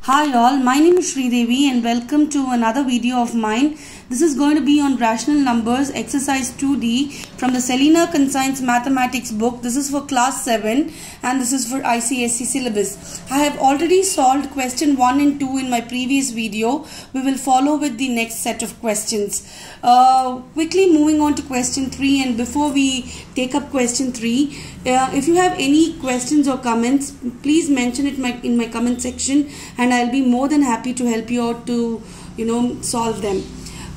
Hi all, my name is Sridevi and welcome to another video of mine. This is going to be on rational numbers exercise 2D from the Selena Conscience Mathematics book. This is for class 7 and this is for ICSE syllabus. I have already solved question 1 and 2 in my previous video. We will follow with the next set of questions. Quickly moving on to question 3, and before we take up question 3, if you have any questions or comments, please mention it in my comment section and I'll be more than happy to help you out to solve them.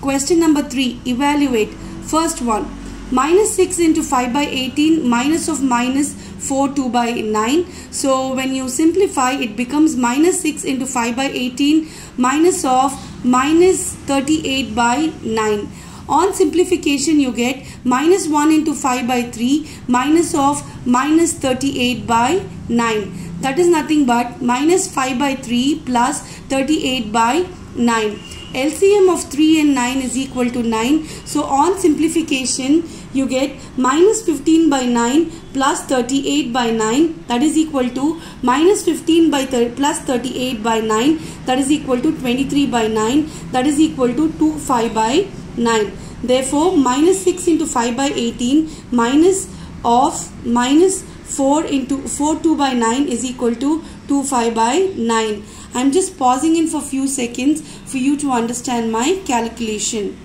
Question number 3, evaluate. First one, minus 6 into 5 by 18 minus of minus 4 2 by 9. So when you simplify, it becomes minus 6 into 5 by 18 minus of minus 38 by 9. On simplification, you get minus 1 into 5 by 3 minus of minus 38 by 9. That is nothing but minus 5 by 3 plus 38 by 9. LCM of 3 and 9 is equal to 9. So on simplification, you get minus 15 by 9 plus 38 by 9, that is equal to minus 15 by plus 38 by 9, that is equal to 23 by 9, that is equal to 25 by 9. Therefore, minus 6 into 5 by 18 minus of minus 4 into 4 2 by 9 is equal to 25 by 9. I am just pausing in for few seconds for you to understand my calculation.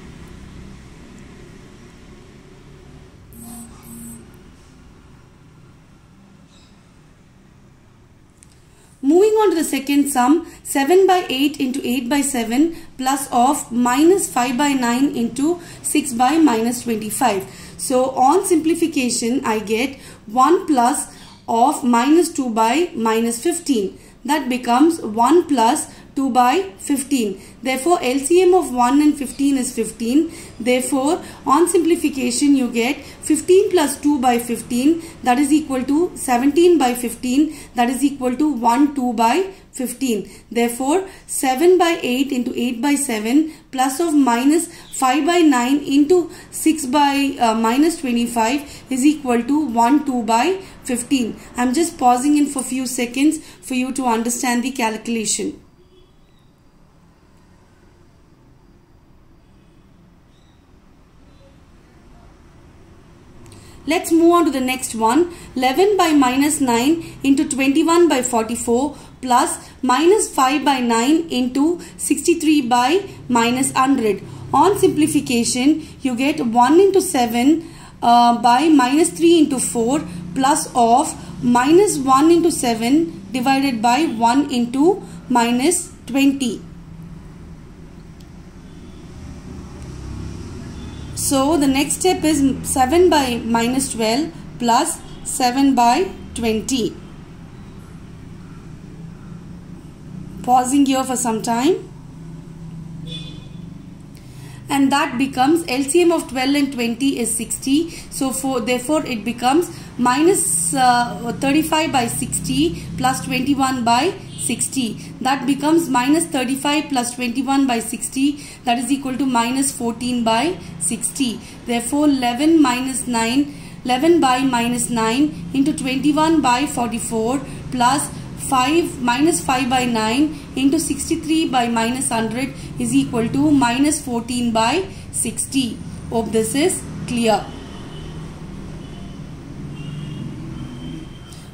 Moving on to the second sum, 7 by 8 into 8 by 7 plus of minus 5 by 9 into 6 by minus 25. So on simplification, I get 1 plus of minus 2 by minus 15. That becomes 1 plus 2 by 15. Therefore, LCM of 1 and 15 is 15. Therefore, on simplification, you get 15 plus 2 by 15, that is equal to 17 by 15, that is equal to 1 2 by 15. Therefore, 7 by 8 into 8 by 7 plus of minus 5 by 9 into 6 by minus 25 is equal to 1 2 by 15. I am just pausing in for few seconds for you to understand the calculation. Let's move on to the next one. 11 by minus 9 into 21 by 44 plus minus 5 by 9 into 63 by minus 100. On simplification, you get 1 into 7 by minus 3 into 4 plus of minus 1 into 7 divided by 1 into minus 20. So the next step is 7 by minus 12 plus 7 by 20. Pausing here for some time. And that becomes LCM of 12 and 20 is 60. So therefore it becomes minus 35 by 60 plus 21 by 60. That becomes minus 35 plus 21 by 60, that is equal to minus 14 by 60. Therefore 11 by minus 9 into 21 by 44 plus minus 5 by 9 into 63 by minus 100 is equal to minus 14 by 60. Hope this is clear.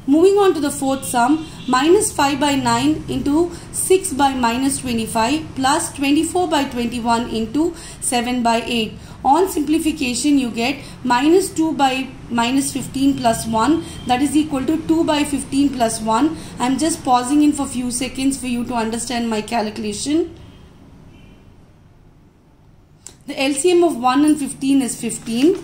Moving on to the fourth sum, minus 5 by 9 into 6 by minus 25 plus 24 by 21 into 7 by 8. On simplification, you get minus 2 by minus 15 plus 1, that is equal to 2 by 15 plus 1. I am just pausing in for few seconds for you to understand my calculation. The LCM of 1 and 15 is 15.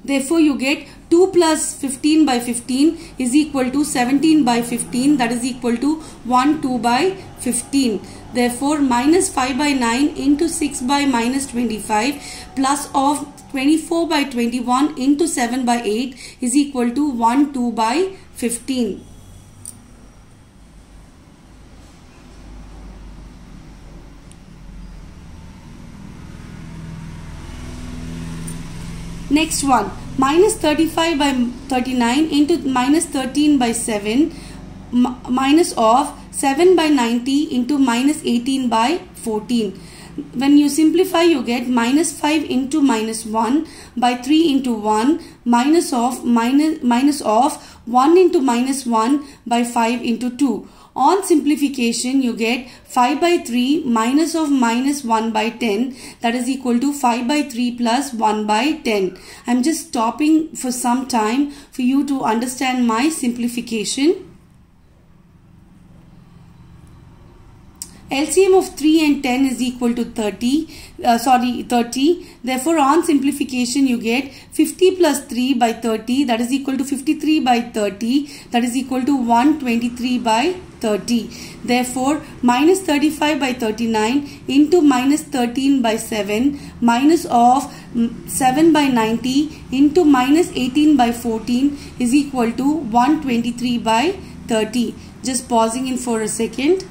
Therefore, you get 2 plus 15 by 15 is equal to 17 by 15, that is equal to 1 2 by 15. Therefore, minus 5 by 9 into 6 by minus 25 plus of 24 by 21 into 7 by 8 is equal to 1 2 by 15. Next one, minus 35 by 39 into minus 13 by 7 minus of 7 by 90 into minus 18 by 14. When you simplify, you get minus 5 into minus 1 by 3 into 1 minus of 1 into minus 1 by 5 into 2. On simplification, you get 5 by 3 minus of minus 1 by 10, that is equal to 5 by 3 plus 1 by 10. I am just stopping for some time for you to understand my simplification. LCM of 3 and 10 is equal to 30. Therefore, on simplification, you get 50 plus 3 by 30, that is equal to 53 by 30, that is equal to 123 by 30. Therefore, minus 35 by 39 into minus 13 by 7 minus of 7 by 90 into minus 18 by 14 is equal to 123 by 30. Just pausing in for a second.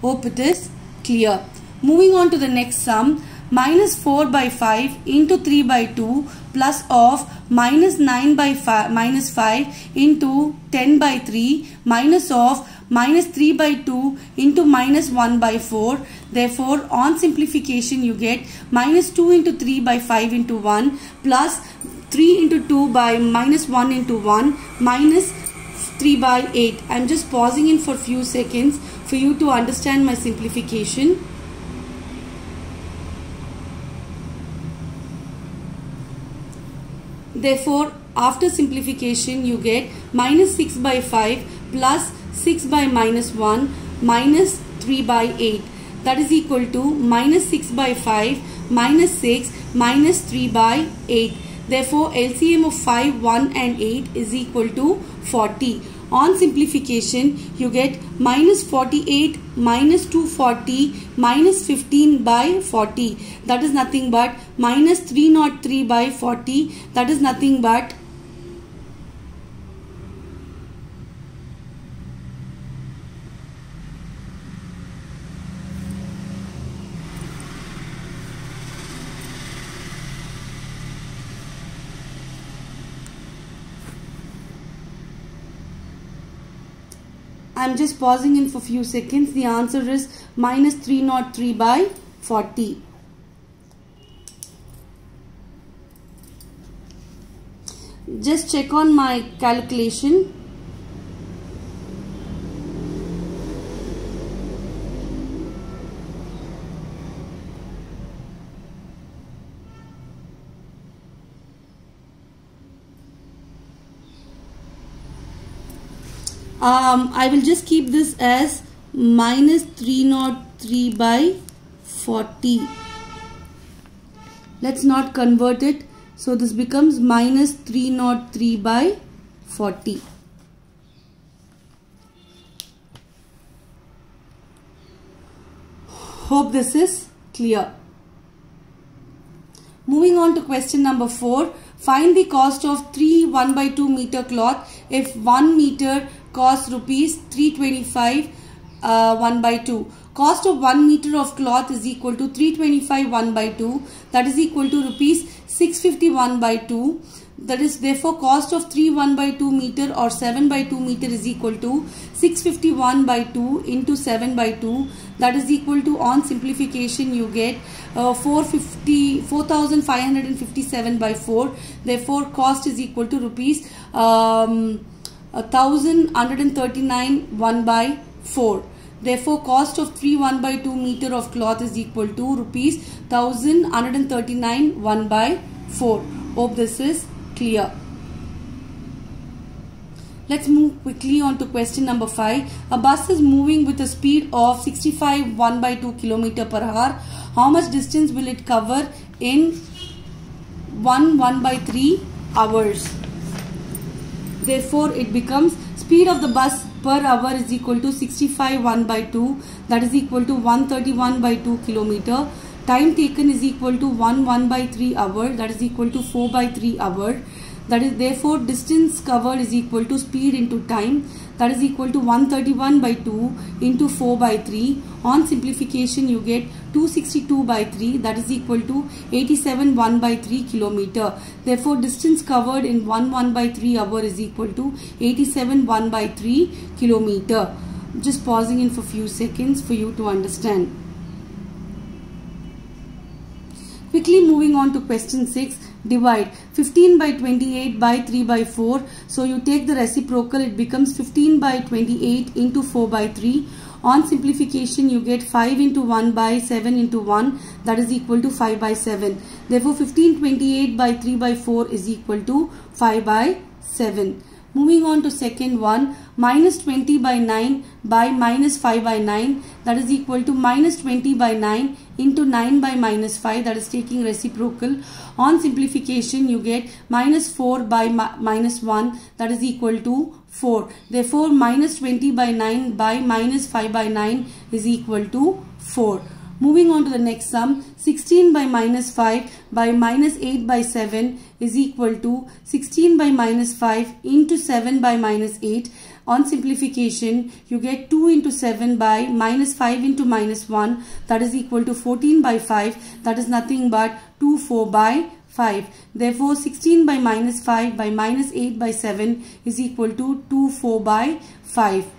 Hope it is clear. Moving on to the next sum. Minus 4 by 5 into 3 by 2 plus of minus 9 by 5 minus 5 into 10 by 3 minus of minus 3 by 2 into minus 1 by 4. Therefore, on simplification, you get minus 2 into 3 by 5 into 1 plus 3 into 2 by minus 1 into 1 minus 3 by 8. I am just pausing in for a few seconds for you to understand my simplification. Therefore, after simplification, you get minus 6 by 5 plus 6 by minus 1 minus 3 by 8. That is equal to minus 6 by 5 minus 6 minus 3 by 8. Therefore, LCM of 5, 1 and 8 is equal to 40. On simplification, you get minus 48 minus 240 minus 15 by 40. That is nothing but minus 303 by 40. That is nothing but I am just pausing in for few seconds. The answer is minus 303 by 40. Just check on my calculation. I will just keep this as minus 303 by 40. Let's not convert it. So this becomes minus 303 by 40. Hope this is clear. Moving on to question number 4. Find the cost of 3 1/2 meter cloth if 1 meter costs rupees 325 1/2. Cost of 1 meter of cloth is equal to 325 1/2. That is equal to rupees 650 1/2. That is therefore cost of 3 1/2 meter or 7/2 meter is equal to 650 1/2 into 7/2. That is equal to, on simplification, you get 4,557 by 4. Therefore cost is equal to rupees 1,139 1/4. Therefore cost of 3 1/2 meter of cloth is equal to rupees 1,139 1/4. Hope this is clear. Let's move quickly on to question number 5. A bus is moving with a speed of 65 1/2 km per hour. How much distance will it cover in 1/3 hours? Therefore, it becomes speed of the bus per hour is equal to 65 1/2. That is equal to 131/2 km. Time taken is equal to 1/3 hour. That is equal to 4/3 hour. That is, therefore distance covered is equal to speed into time. That is equal to 131 by 2 into 4 by 3. On simplification, you get 262 by 3. That is equal to 87 1 by 3 kilometer. Therefore, distance covered in 1 by 3 hour is equal to 87 1 by 3 kilometer. Just pausing in for few seconds for you to understand. Quickly moving on to question 6. Divide 15 by 28 by 3 by 4. So you take the reciprocal, it becomes 15 by 28 into 4 by 3. On simplification, you get 5 into 1 by 7 into 1. That is equal to 5 by 7. Therefore, 1528 by 3 by 4 is equal to 5 by 7. Moving on to second one, minus 20 by 9 by minus 5 by 9, that is equal to minus 20 by 9 into 9 by minus 5, that is taking reciprocal. On simplification, you get minus 4 by minus 1, that is equal to 4. Therefore, minus 20 by 9 by minus 5 by 9 is equal to 4. Moving on to the next sum, 16 by minus 5 by minus 8 by 7 is equal to 16 by minus 5 into 7 by minus 8. On simplification, you get 2 into 7 by minus 5 into minus 1, that is equal to 14 by 5, that is nothing but 2 4 by 5. Therefore, 16 by minus 5 by minus 8 by 7 is equal to 2 4 by 5.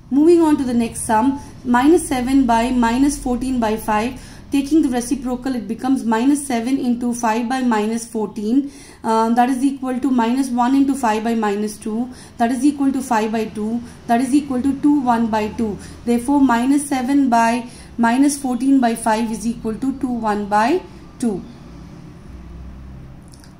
Moving on to the next sum, minus 7 by minus 14 by 5. Taking the reciprocal, it becomes minus 7 into 5 by minus 14. That is equal to minus 1 into 5 by minus 2. That is equal to 5 by 2. That is equal to 2 1 by 2. Therefore, minus 7 by minus 14 by 5 is equal to 2 1 by 2.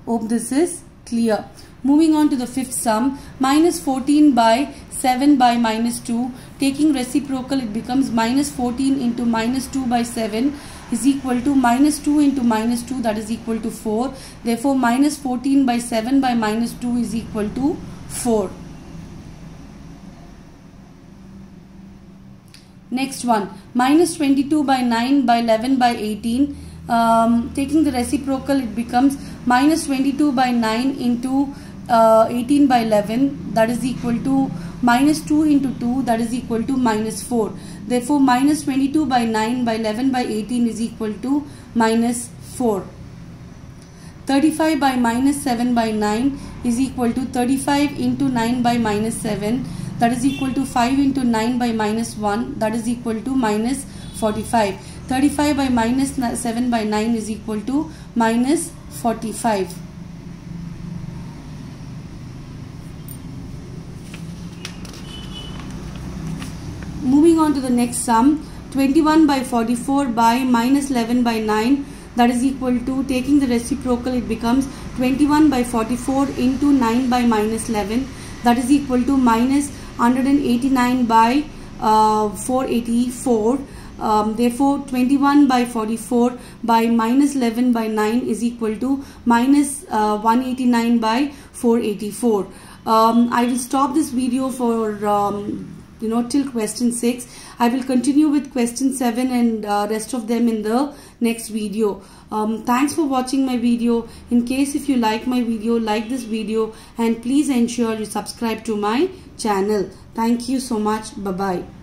Hope this is clear. Moving on to the fifth sum, minus 14 by 7 by minus 2. Taking reciprocal, it becomes minus 14 into minus 2 by 7 is equal to minus 2 into minus 2, that is equal to 4. Therefore, minus 14 by 7 by minus 2 is equal to 4. Next one, minus 22 by 9 by 11 by 18. Taking the reciprocal, it becomes minus 22 by 9 into 18 by 11, that is equal to minus 2 into 2, that is equal to minus 4. Therefore, minus 22 by 9 by 11 by 18 is equal to minus 4. 35 by minus 7 by 9 is equal to 35 into 9 by minus 7, that is equal to 5 into 9 by minus 1, that is equal to minus 45. 35 by minus 7 by 9 is equal to minus 45. Moving on to the next sum, 21 by 44 by minus 11 by 9, that is equal to, taking the reciprocal, it becomes 21 by 44 into 9 by minus 11, that is equal to minus 189 by 484. Therefore, 21 by 44 by minus 11 by 9 is equal to minus 189 by 484. I will stop this video for till question 6. I will continue with question 7 and rest of them in the next video. Thanks for watching my video. In case if you like my video, like this video and please ensure you subscribe to my channel. Thank you so much. Bye bye.